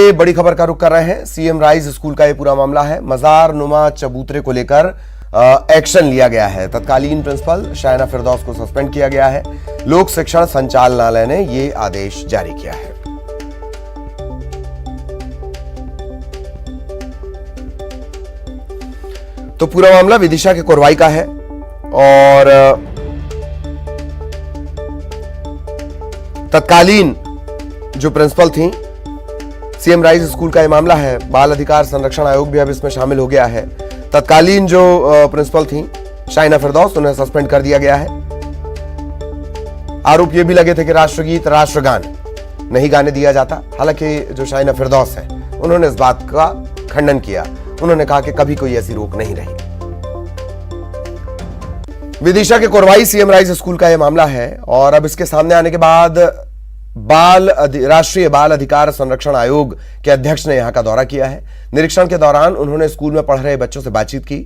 आइए बड़ी खबर का रुख कर रहे हैं। सीएम राइज स्कूल का ये पूरा मामला है। मजार नुमा चबूतरे को लेकर एक्शन लिया गया है। तत्कालीन प्रिंसिपल शाइना फिरदौस को सस्पेंड किया गया है। लोक शिक्षण संचालनालय ने ये आदेश जारी किया है। तो पूरा मामला विदिशा के कोरवाई का है और तत्कालीन जो प्रिंसिपल थी, सीएम राइज स्कूल का यह मामला है। बाल अधिकार संरक्षण आयोग भी अब इसमें शामिल हो गया है। तत्कालीन जो प्रिंसिपल थी शाइना फिरदौस, उन्हें सस्पेंड कर दिया गया है। आरोप ये भी लगे थे कि राष्ट्रगीत राष्ट्रगान नहीं गाने दिया जाता। हालांकि जो शाइना फिरदौस है, उन्होंने इस बात का खंडन किया। उन्होंने कहा कि कभी कोई ऐसी रोक नहीं रही। विदिशा के कोरवाई सीएम राइज स्कूल का यह मामला है और अब इसके सामने आने के बाद राष्ट्रीय बाल अधिकार संरक्षण आयोग के अध्यक्ष ने यहां का दौरा किया है। निरीक्षण के दौरान उन्होंने स्कूल में पढ़ रहे बच्चों से बातचीत की।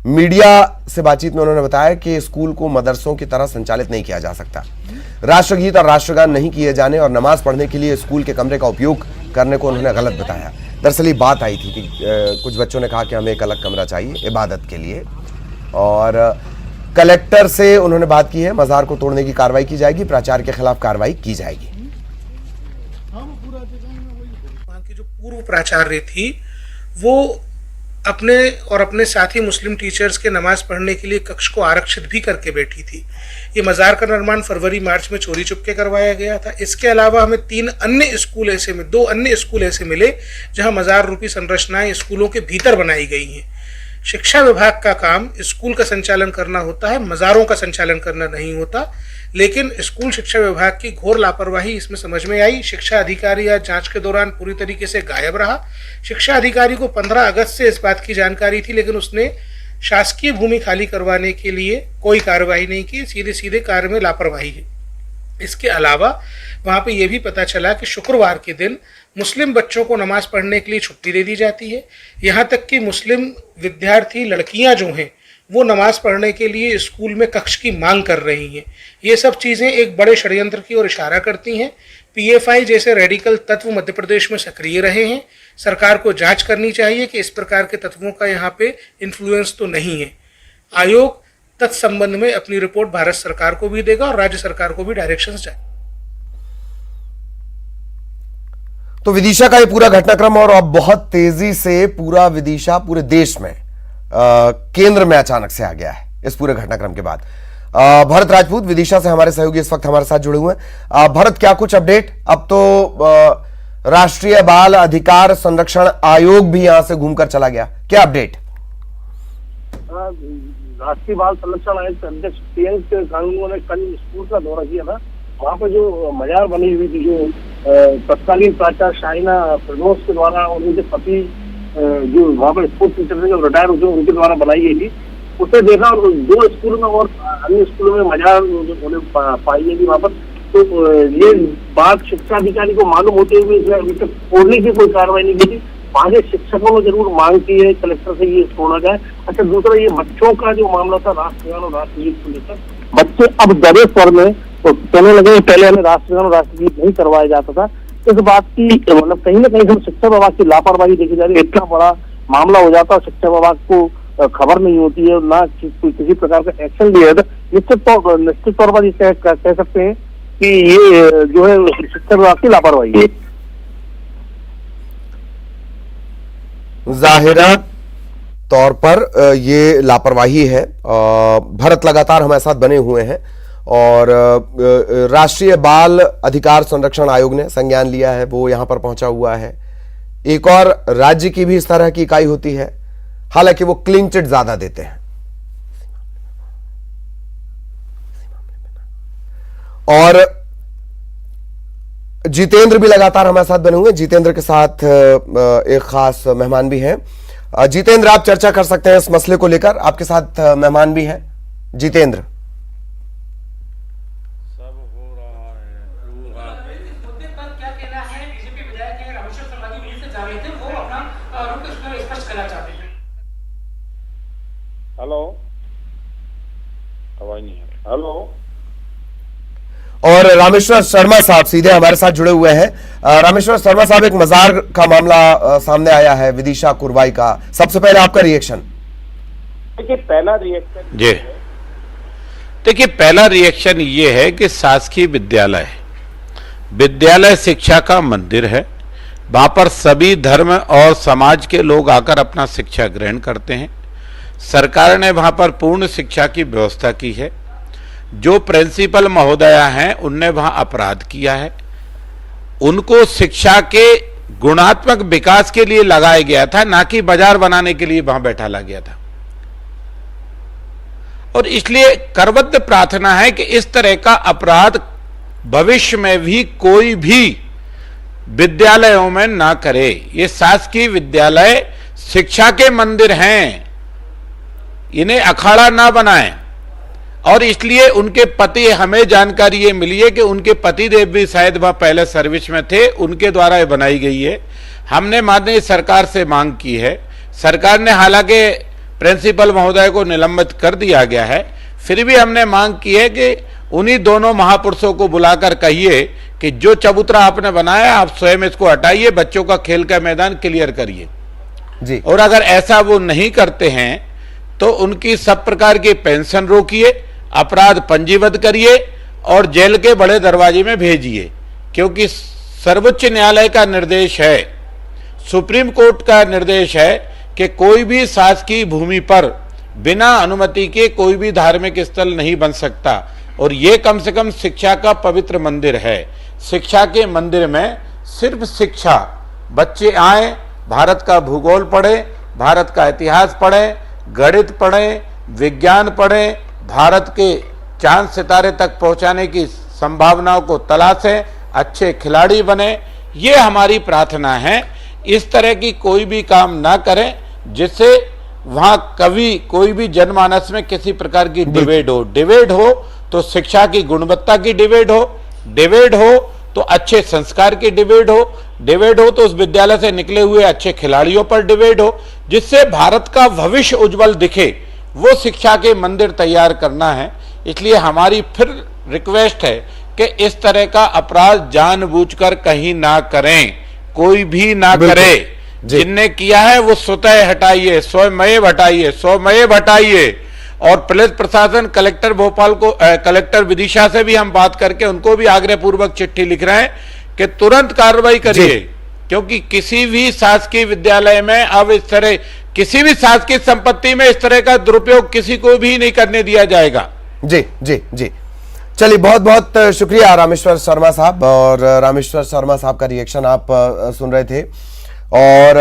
मीडिया से बातचीत में उन्होंने बताया कि स्कूल को मदरसों की तरह संचालित नहीं किया जा सकता। राष्ट्रगीत और राष्ट्रगान नहीं किए जाने और नमाज पढ़ने के लिए स्कूल के कमरे का उपयोग करने को उन्होंने गलत बताया। दरअसल ये बात आई थी कि कुछ बच्चों ने कहा कि हमें एक अलग कमरा चाहिए इबादत के लिए, और कलेक्टर से उन्होंने बात की है। मजार को तोड़ने की कार्रवाई की जाएगी, प्राचार्य के खिलाफ कार्रवाई की जाएगी। वहाँ की जो पूर्व प्राचार्य थी, वो अपने और अपने साथी मुस्लिम टीचर्स के नमाज पढ़ने के लिए कक्ष को आरक्षित भी करके बैठी थी। ये मजार का निर्माण फरवरी मार्च में चोरी चुपके करवाया गया था। इसके अलावा हमें दो अन्य स्कूल ऐसे मिले जहां मजार रूपी संरचनाएं स्कूलों के भीतर बनाई गई हैं। शिक्षा विभाग का काम स्कूल का संचालन करना होता है, मजारों का संचालन करना नहीं होता। लेकिन स्कूल शिक्षा विभाग की घोर लापरवाही इसमें समझ में आई। शिक्षा अधिकारी आज जांच के दौरान पूरी तरीके से गायब रहा। शिक्षा अधिकारी को 15 अगस्त से इस बात की जानकारी थी, लेकिन उसने शासकीय भूमि खाली करवाने के लिए कोई कार्रवाई नहीं की। सीधे सीधे कार्य में लापरवाही है। इसके अलावा वहाँ पे ये भी पता चला कि शुक्रवार के दिन मुस्लिम बच्चों को नमाज पढ़ने के लिए छुट्टी दे दी जाती है। यहाँ तक कि मुस्लिम विद्यार्थी लड़कियाँ जो हैं, वो नमाज पढ़ने के लिए स्कूल में कक्ष की मांग कर रही हैं। ये सब चीज़ें एक बड़े षड्यंत्र की ओर इशारा करती हैं। पीएफआई जैसे रेडिकल तत्व मध्य प्रदेश में सक्रिय रहे हैं। सरकार को जांच करनी चाहिए कि इस प्रकार के तत्वों का यहाँ पे इन्फ्लुएंस तो नहीं है। आयोग तत्संबंध में अपनी रिपोर्ट भारत सरकार को भी देगा और राज्य सरकार को भी डायरेक्शंस जाए। तो विदिशा का ये पूरा घटनाक्रम और अब बहुत तेजी से पूरा विदिशा पूरे देश में केंद्र में अचानक से आ गया है। इस पूरे घटनाक्रम के बाद भरत राजपूत विदिशा से हमारे सहयोगी इस वक्त हमारे साथ जुड़े हुए हैं। भरत, क्या कुछ अपडेट? अब तो राष्ट्रीय बाल अधिकार संरक्षण आयोग भी यहां से घूमकर चला गया, क्या अपडेट? राष्ट्रीय बाल संरक्षण आयोग के अध्यक्ष प्रियंक कानूनगो ने कल स्कूल का दौरा किया था। वहाँ पर जो मजार बनी हुई थी, जो तत्कालीन प्राचार्य शाइना फिरदौस के द्वारा और उनके पति जो वहाँ पर स्पोर्ट्स टीचर थे, जो रिटायर हो चुके, उनके द्वारा बनाई गई थी, उसे देखा और 2 स्कूलों में और अन्य स्कूलों में मजार पाई गई थी वहाँ पर। तो ये बात शिक्षा अधिकारी को मालूम होते हुए अभी तक तोड़ने की कोई कार्रवाई नहीं की थी। वहाँ के शिक्षकों ने जरूर मांग की है कलेक्टर से ये तोड़ा जाए। अच्छा, दूसरा ये बच्चों का जो मामला था राष्ट्रगान और राष्ट्रगीत को लेकर, बच्चे अब डरे स्वर में तो कहने लगे पहले हमें राष्ट्रगान और राष्ट्रगीत नहीं करवाया जाता था। इस बात की मतलब कहीं ना कहीं हम शिक्षा विभाग की लापरवाही देखी जा रही है। इतना बड़ा मामला हो जाता है, शिक्षा विभाग को खबर नहीं होती है, ना किसी प्रकार का एक्शन लिया था। निश्चित तौर पर ये कह सकते हैं कि ये जो है शिक्षा विभाग की लापरवाही है। जाहिरा तौर पर ये लापरवाही है। भरत लगातार हमारे साथ बने हुए हैं और राष्ट्रीय बाल अधिकार संरक्षण आयोग ने संज्ञान लिया है, वो यहां पर पहुंचा हुआ है। एक और राज्य की भी इस तरह की इकाई होती है, हालांकि वो क्लीन चिट ज्यादा देते हैं। और जितेंद्र भी लगातार हमारे साथ बने हुए हैं। जितेंद्र के साथ एक खास मेहमान भी हैं। जितेंद्र, आप चर्चा कर सकते हैं इस मसले को लेकर, आपके साथ मेहमान भी हैं। जितेंद्र, हेलो, आवाज नहीं है। हेलो, और रामेश्वर शर्मा साहब सीधे हमारे साथ जुड़े हुए हैं। रामेश्वर शर्मा साहब, एक मजार का मामला सामने आया है, विदिशा कुरवाई का। सबसे पहले आपका रिएक्शन। देखिए, पहला रिएक्शन ये है कि शासकीय विद्यालय शिक्षा का मंदिर है। वहां पर सभी धर्म और समाज के लोग आकर अपना शिक्षा ग्रहण करते हैं। सरकार ने वहां पर पूर्ण शिक्षा की व्यवस्था की है। जो प्रिंसिपल महोदया हैं उनने वहां अपराध किया है, उनको शिक्षा के गुणात्मक विकास के लिए लगाया गया था, ना कि बाजार बनाने के लिए वहां बैठाला गया था। और इसलिए करबद्ध प्रार्थना है कि इस तरह का अपराध भविष्य में भी कोई भी विद्यालयों में ना करे। ये शासकीय विद्यालय शिक्षा के मंदिर हैं, इन्हें अखाड़ा ना बनाएं। और इसलिए उनके पति, हमें जानकारी ये मिली है कि उनके पति देव भी शायद वह पहले सर्विस में थे, उनके द्वारा ये बनाई गई है। हमने माननीय सरकार से मांग की है। सरकार ने, हालांकि प्रिंसिपल महोदय को निलंबित कर दिया गया है, फिर भी हमने मांग की है कि उन्हीं दोनों महापुरुषों को बुलाकर कहिए कि जो चबूतरा आपने बनाया आप स्वयं इसको हटाइए, बच्चों का खेल का मैदान क्लियर करिए जी। और अगर ऐसा वो नहीं करते हैं तो उनकी सब प्रकार की पेंशन रोकिए, अपराध पंजीबद्ध करिए और जेल के बड़े दरवाजे में भेजिए। क्योंकि सर्वोच्च न्यायालय का निर्देश है, सुप्रीम कोर्ट का निर्देश है कि कोई भी शासकीय भूमि पर बिना अनुमति के कोई भी धार्मिक स्थल नहीं बन सकता। और ये कम से कम शिक्षा का पवित्र मंदिर है। शिक्षा के मंदिर में सिर्फ शिक्षा, बच्चे आए, भारत का भूगोल पढ़े, भारत का इतिहास पढ़े, गणित पढ़े, विज्ञान पढ़े, भारत के चांद सितारे तक पहुंचाने की संभावनाओं को तलाशें, अच्छे खिलाड़ी बने। ये हमारी प्रार्थना है। इस तरह की कोई भी काम ना करें जिससे वहां कभी कोई भी जनमानस में किसी प्रकार की डिवेड हो तो शिक्षा की गुणवत्ता की डिवेड हो तो अच्छे संस्कार की डिवेड हो तो उस विद्यालय से निकले हुए अच्छे खिलाड़ियों पर डिवेड हो, जिससे भारत का भविष्य उज्जवल दिखे। वो शिक्षा के मंदिर तैयार करना है। इसलिए हमारी फिर रिक्वेस्ट है कि इस तरह का अपराध जानबूझकर कहीं ना करें, कोई भी ना करे। जिनने किया है वो स्वतः हटाइए, स्वयं हटाइए। और पुलिस प्रशासन, कलेक्टर भोपाल को, कलेक्टर विदिशा से भी हम बात करके उनको भी आग्रह पूर्वक चिट्ठी लिख रहे हैं कि तुरंत कार्रवाई करिए। क्योंकि किसी भी शासकीय विद्यालय में अब इस तरह, किसी भी शासकीय संपत्ति में इस तरह का दुरुपयोग किसी को भी नहीं करने दिया जाएगा। जी जी जी, चलिए, बहुत बहुत शुक्रिया रामेश्वर शर्मा साहब। और रामेश्वर शर्मा साहब का रिएक्शन आप सुन रहे थे। और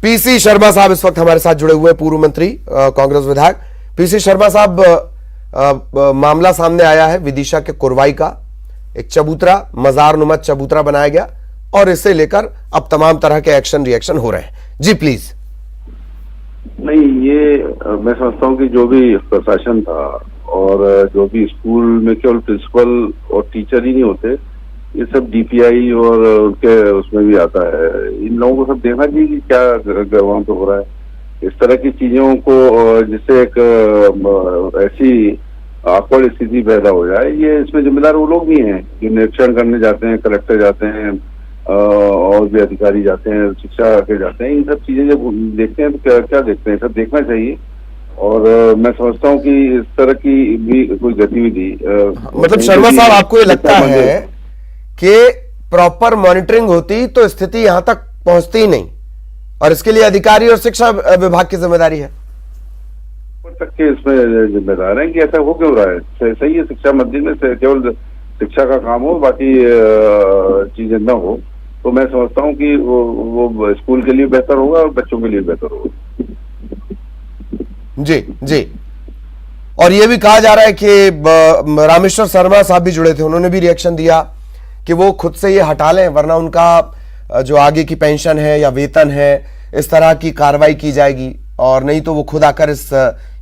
पीसी शर्मा साहब इस वक्त हमारे साथ जुड़े हुए, पूर्व मंत्री, कांग्रेस विधायक। पीसी शर्मा साहब, मामला सामने आया है विदिशा के कुरवाई का। एक चबूतरा, मजार नुमा चबूतरा बनाया गया और इसे लेकर अब तमाम तरह के एक्शन रिएक्शन हो रहे हैं। जी प्लीज। नहीं, ये मैं समझता हूँ कि जो भी प्रशासन था और जो भी स्कूल में केवल प्रिंसिपल और टीचर ही नहीं होते, ये सब डीपीआई और उनके उसमें भी आता है। इन लोगों को सब देखना चाहिए कि क्या वहां पे हो रहा है। इस तरह की चीजों को जिससे एक ऐसी आकड़ स्थिति पैदा हो जाए, ये इसमें जिम्मेदार वो लोग भी हैं जो निरीक्षण करने जाते हैं, कलेक्टर जाते हैं और भी अधिकारी जाते हैं, शिक्षा के जाते हैं। इन सब चीजें जब देखते हैं तो क्या देखते हैं, सब देखना चाहिए। और मैं समझता हूँ कि इस तरह की भी कोई गतिविधि, मतलब शर्मा साहब, आपको ये लगता है कि प्रॉपर मॉनिटरिंग होती तो स्थिति यहां तक पहुंचती ही नहीं, और इसके लिए अधिकारी और शिक्षा विभाग की जिम्मेदारी है? तक के इसमें जिम्मेदार हैं कि ऐसा हो क्यों रहा है। सही है, शिक्षा मंदिर में केवल शिक्षा का काम हो, बाकी चीजें न हो, तो मैं समझता हूँ कि वो स्कूल के लिए बेहतर होगा और बच्चों के लिए बेहतर होगा। जी जी। और ये भी कहा जा रहा है कि रामेश्वर शर्मा साहब भी जुड़े थे, उन्होंने भी रिएक्शन दिया कि वो खुद से ये हटा लें, वरना उनका जो आगे की पेंशन है या वेतन है, इस तरह की कार्रवाई की जाएगी, और नहीं तो वो खुद आकर इस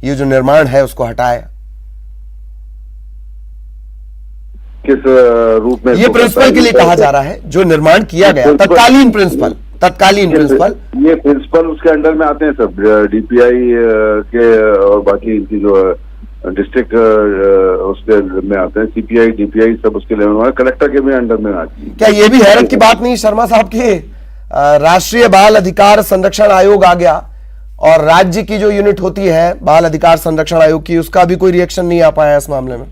ये जो निर्माण है उसको हटाए। किस रूप में? ये प्रिंसिपल के लिए कहा जा रहा है, जो निर्माण किया गया, तत्कालीन प्रिंसिपल। ये प्रिंसिपल उसके अंडर में आते हैं सब, डीपीआई के और बाकी इनकी जो डिस्ट्रिक्ट उसके में आते हैं, CPI DPI सब उसके लेवल में, कलेक्टर के भी अंडर में आती है। क्या ये भी हैरत की बात नहीं शर्मा साहब की राष्ट्रीय बाल अधिकार संरक्षण आयोग आ गया और राज्य की जो यूनिट होती है बाल अधिकार संरक्षण आयोग की, उसका भी कोई रिएक्शन नहीं आ पाया इस मामले में?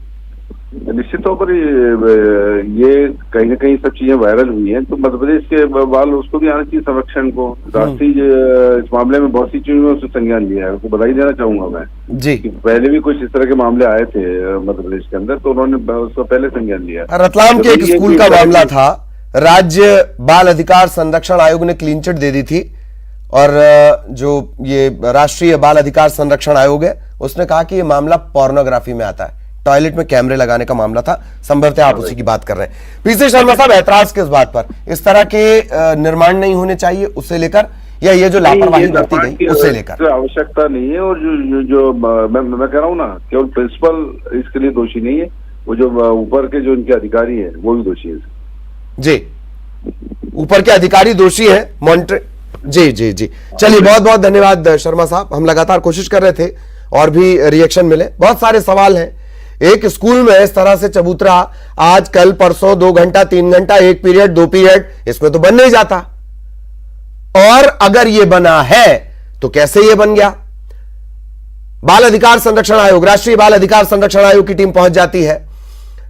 निश्चित तौर पर ये कहीं ना कहीं सब चीजें वायरल हुई हैं, तो मध्य प्रदेश के बाल उसको भी आना चाहिए संरक्षण को। राष्ट्रीय इस मामले में बहुत सी चीजों में उसने संज्ञान लिया है, उसको बधाई देना चाहूंगा मैं जी। कि पहले भी कुछ इस तरह के मामले आए थे मध्य प्रदेश के अंदर, तो उन्होंने उसको पहले संज्ञान लिया। रतलाम के एक स्कूल का मामला था, राज्य बाल अधिकार संरक्षण आयोग ने क्लीन चिट दे दी थी और जो ये राष्ट्रीय बाल अधिकार संरक्षण आयोग है उसने कहा कि ये मामला पोर्नोग्राफी में आता है, टॉयलेट में कैमरे लगाने का मामला था। संभवतः आप उसी की बात कर रहे हैं। पीसी शर्मा साहब, ऐतराज किस बात पर? इस तरह के निर्माण नहीं होने चाहिए उससे लेकर, या ये जो लापरवाही बरती गई उससे लेकर? आवश्यकता नहीं है। और जो मैं कह रहा हूँ ना, केवल प्रिंसिपल इसके लिए दोषी नहीं है, वो जो ऊपर के जो इनके अधिकारी है वो भी दोषी है जी। ऊपर के अधिकारी दोषी है, मॉनिटर जी जी जी। चलिए बहुत बहुत धन्यवाद शर्मा साहब, हम लगातार कोशिश कर रहे थे और भी रिएक्शन मिले। बहुत सारे सवाल हैं। एक स्कूल में इस तरह से चबूतरा आज कल परसों 2 घंटा 3 घंटा, 1 पीरियड 2 पीरियड, इसमें तो बन नहीं जाता। और अगर ये बना है तो कैसे ये बन गया? बाल अधिकार संरक्षण आयोग, राष्ट्रीय बाल अधिकार संरक्षण आयोग की टीम पहुंच जाती है,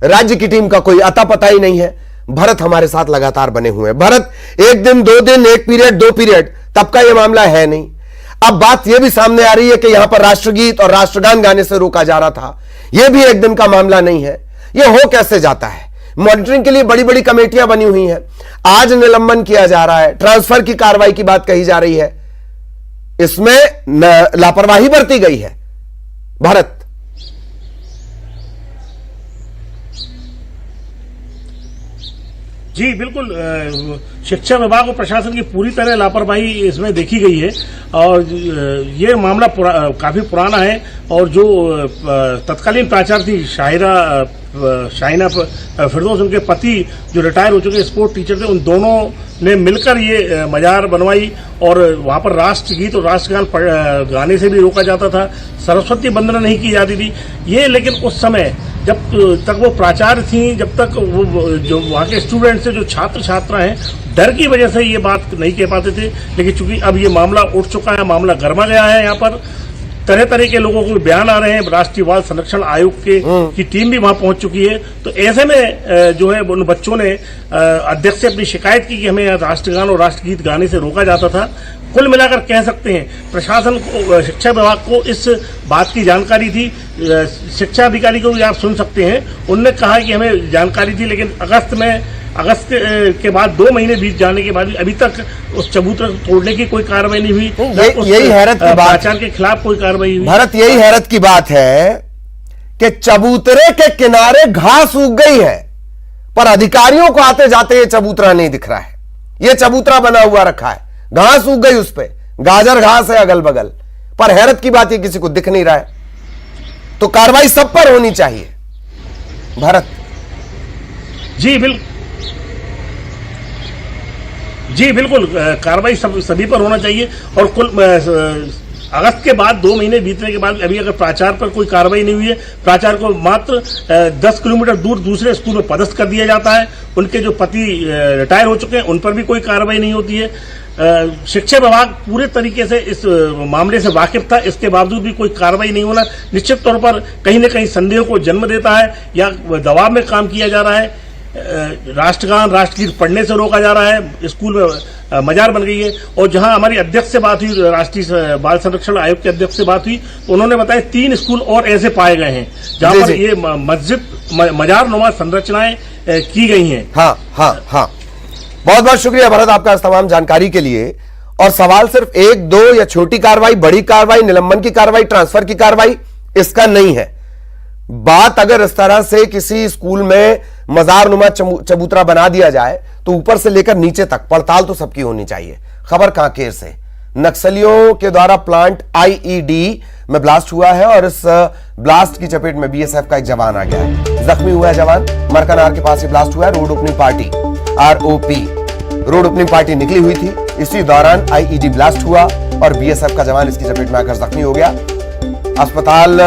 राज्य की टीम का कोई अता पता ही नहीं है। भरत हमारे साथ लगातार बने हुए हैं। भरत, 1 दिन 2 दिन 1 पीरियड 2 पीरियड, तब का यह मामला है नहीं। अब बात यह भी सामने आ रही है कि यहां पर राष्ट्रगीत और राष्ट्रगान गाने से रोका जा रहा था, यह भी 1 दिन का मामला नहीं है। यह हो कैसे जाता है? मॉनिटरिंग के लिए बड़ी बड़ी कमेटियां बनी हुई हैं, आज निलंबन किया जा रहा है, ट्रांसफर की कार्रवाई की बात कही जा रही है, इसमें लापरवाही बरती गई है। भरत, जी बिल्कुल, शिक्षा विभाग और प्रशासन की पूरी तरह लापरवाही इसमें देखी गई है। और ये मामला काफी पुराना है। और जो तत्कालीन प्राचार्य थी शाहिना फिरदौस, उनके पति जो रिटायर हो चुके स्पोर्ट टीचर थे, उन दोनों ने मिलकर ये मजार बनवाई और वहां पर राष्ट्रगीत और राष्ट्रगान गाने से भी रोका जाता था, सरस्वती वंदना नहीं की जाती थी। ये लेकिन उस समय जब तक वो प्राचार्य थी, जब तक वो जो वहाँ के स्टूडेंट्स थे, जो छात्र छात्रा हैं, डर की वजह से ये बात नहीं कह पाते थे। लेकिन चूंकि अब ये मामला उठ चुका है, मामला गर्मा गया है, यहाँ पर तरह तरह के लोगों को बयान आ रहे हैं। राष्ट्रीय बाल संरक्षण आयोग की टीम भी वहां पहुंच चुकी है। तो ऐसे में जो है उन बच्चों ने अध्यक्ष से अपनी शिकायत की कि हमें राष्ट्रगान और राष्ट्रगीत गाने से रोका जाता था। कुल मिलाकर कह सकते हैं प्रशासन को, शिक्षा विभाग को इस बात की जानकारी थी। शिक्षा अधिकारी को भी आप सुन सकते हैं, उनने कहा कि हमें जानकारी थी, लेकिन अगस्त के बाद 2 महीने बीत जाने के बाद भी अभी तक उस चबूतरे को तोड़ने की कोई कार्रवाई नहीं हुई। यही हैरत की बात, प्राचार्य के खिलाफ कोई कार्रवाई हुई। भारत, यही हैरत की बात है कि चबूतरे के किनारे घास उग गई है, पर अधिकारियों को आते जाते ये चबूतरा नहीं दिख रहा है। ये चबूतरा बना हुआ रखा है, घास उग गई उस पे, गाजर घास है अगल बगल, पर हैरत की बात ये किसी को दिख नहीं रहा है। तो कार्रवाई सब पर होनी चाहिए। भारत जी बिल्कुल, कार्रवाई सभी पर होना चाहिए। और कुल अगस्त के बाद 2 महीने बीतने के बाद अभी अगर प्राचार्य पर कोई कार्रवाई नहीं हुई है, प्राचार्य को मात्र 10 किलोमीटर दूर दूसरे स्कूल में पदस्थ कर दिया जाता है। उनके जो पति रिटायर हो चुके हैं, उन पर भी कोई कार्रवाई नहीं होती है। शिक्षा विभाग पूरे तरीके से इस मामले से वाकिफ था, इसके बावजूद भी कोई कार्रवाई नहीं होना निश्चित तौर पर कहीं न कहीं संदेह को जन्म देता है, या दबाव में काम किया जा रहा है। राष्ट्रगान राष्ट्रगीत पढ़ने से रोका जा रहा है, स्कूल में मजार बन गई है। और जहां हमारी अध्यक्ष से बात हुई, राष्ट्रीय बाल संरक्षण आयोग के अध्यक्ष से बात हुई, तो उन्होंने बताया 3 स्कूल और ऐसे पाए गए हैं जहां पर ये मस्जिद मजार नुमा संरचनाएं की गई हैं। हाँ हाँ हाँ, बहुत बहुत शुक्रिया भरत आपका इस तमाम जानकारी के लिए। और सवाल सिर्फ 1 2 या छोटी कार्रवाई, बड़ी कार्रवाई, निलंबन की कार्रवाई, ट्रांसफर की कार्रवाई, इसका नहीं है। बात अगर इस तरह से किसी स्कूल में मजार नुमा चबूतरा बना दिया जाए तो ऊपर से लेकर नीचे तक पड़ताल तो सबकी होनी चाहिए। खबर कांकेर से, नक्सलियों के द्वारा प्लांट IED में ब्लास्ट हुआ है और इस ब्लास्ट की चपेट में BSF का एक जवान आ गया है, जख्मी हुआ है जवान। मरकनार के पास ये ब्लास्ट हुआ है। Road opening party ROP road opening party निकली हुई थी, इसी दौरान IED ब्लास्ट हुआ और BSF का जवान इसकी चपेट में आकर जख्मी हो गया। अस्पताल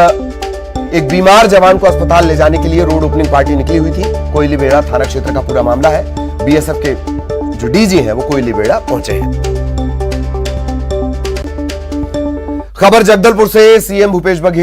एक बीमार जवान को अस्पताल ले जाने के लिए रोड ओपनिंग पार्टी निकली हुई थी। कोयलीबेड़ा थाना क्षेत्र का पूरा मामला है। बीएसएफ के जो डीजी हैं वो कोयलीबेड़ा पहुंचे हैं। खबर जगदलपुर से। सीएम भूपेश बघेल